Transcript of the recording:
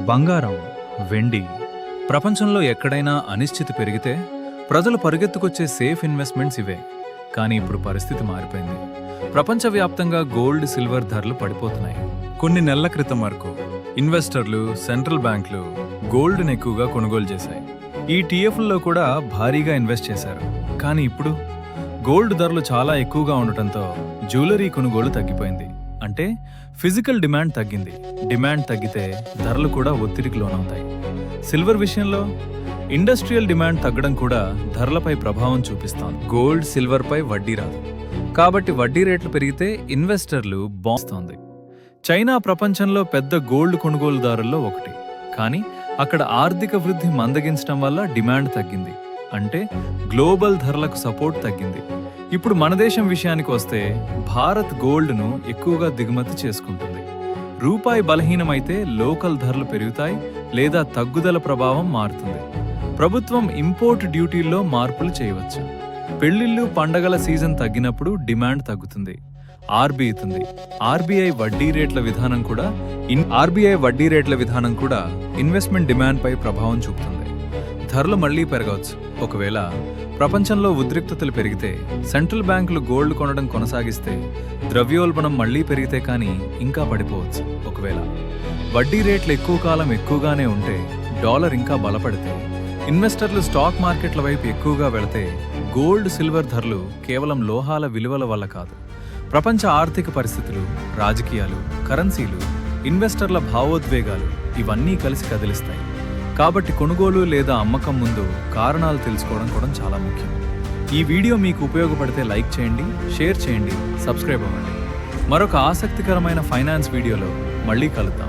బంగారం, వెండి, ప్రపంచంలో ఎక్కడైనా అనిశ్చితి పెరిగితే ప్రజలు పరుగెత్తుకొచ్చే సేఫ్ ఇన్వెస్ట్మెంట్స్ ఇవే. కానీ ఇప్పుడు పరిస్థితి మారిపోయింది. ప్రపంచవ్యాప్తంగా గోల్డ్, సిల్వర్ ధరలు పడిపోతున్నాయి. కొన్ని నెలల క్రితం వరకు ఇన్వెస్టర్లు, సెంట్రల్ బ్యాంకులు గోల్డ్ని ఎక్కువగా కొనుగోలు చేశాయి. ఈ టీఎఫ్ల్లో కూడా భారీగా ఇన్వెస్ట్ చేశారు. కానీ ఇప్పుడు గోల్డ్ ధరలు చాలా ఎక్కువగా ఉండటంతో జ్యువెలరీ కొనుగోలు తగ్గిపోయింది. అంటే ఫిజికల్ డిమాండ్ తగ్గింది. డిమాండ్ తగ్గితే ధరలు కూడా ఒత్తిడికి లోనవుతాయి. సిల్వర్ విషయంలో ఇండస్ట్రియల్ డిమాండ్ తగ్గడం కూడా ధరలపై ప్రభావం చూపిస్తోంది. గోల్డ్, సిల్వర్పై వడ్డీ రాదు, కాబట్టి వడ్డీ రేట్లు పెరిగితే ఇన్వెస్టర్లు బాస్తోంది. చైనా ప్రపంచంలో పెద్ద గోల్డ్ కొనుగోలుదారుల్లో ఒకటి. కానీ అక్కడ ఆర్థిక వృద్ధి మందగించడం వల్ల డిమాండ్ తగ్గింది. అంటే గ్లోబల్ ధరలకు సపోర్ట్ తగ్గింది. ఇప్పుడు మన దేశం విషయానికి వస్తే భారత్ గోల్డ్ను ఎక్కువగా దిగుమతి చేసుకుంటుంది. రూపాయి బలహీనమైతే లోకల్ ధరలు పెరుగుతాయి లేదా తగ్గుదల ప్రభావం మారుతుంది. ప్రభుత్వం ఇంపోర్ట్ డ్యూటీల్లో మార్పులు చేయవచ్చు. పెళ్లిళ్ళు, పండగల సీజన్ తగ్గినప్పుడు డిమాండ్ తగ్గుతుంది. ఆర్బీఐ వడ్డీ రేట్ల విధానం కూడా ఇన్వెస్ట్మెంట్ డిమాండ్ పై ప్రభావం చూపుతుంది. ధరలు మళ్లీ పెరగవచ్చు. ఒకవేళ ప్రపంచంలో ఉద్రిక్తతలు పెరిగితే, సెంట్రల్ బ్యాంకులు గోల్డ్ కొనడం కొనసాగిస్తే, ద్రవ్యోల్బణం మళ్లీ పెరిగితే కానీ ఇంకా పడిపోవచ్చు. ఒకవేళ వడ్డీ రేట్లు ఎక్కువ కాలం ఎక్కువగానే ఉంటే, డాలర్ ఇంకా బలపడితే, ఇన్వెస్టర్లు స్టాక్ మార్కెట్ల వైపు ఎక్కువగా వెళితే, గోల్డ్, సిల్వర్ ధరలు కేవలం లోహాల విలువల వల్ల కాదు, ప్రపంచ ఆర్థిక పరిస్థితులు, రాజకీయాలు, కరెన్సీలు, ఇన్వెస్టర్ల భావోద్వేగాలు ఇవన్నీ కలిసి కదిలిస్తాయి. కాబట్టి కొనుగోలు లేదా అమ్మకం ముందు కారణాలు తెలుసుకోవడం కూడా చాలా ముఖ్యం. ఈ వీడియో మీకు ఉపయోగపడితే లైక్ చేయండి, షేర్ చేయండి, సబ్స్క్రైబ్ అవ్వండి. మరొక ఆసక్తికరమైన ఫైనాన్స్ వీడియోలో మళ్ళీ కలుద్దాం.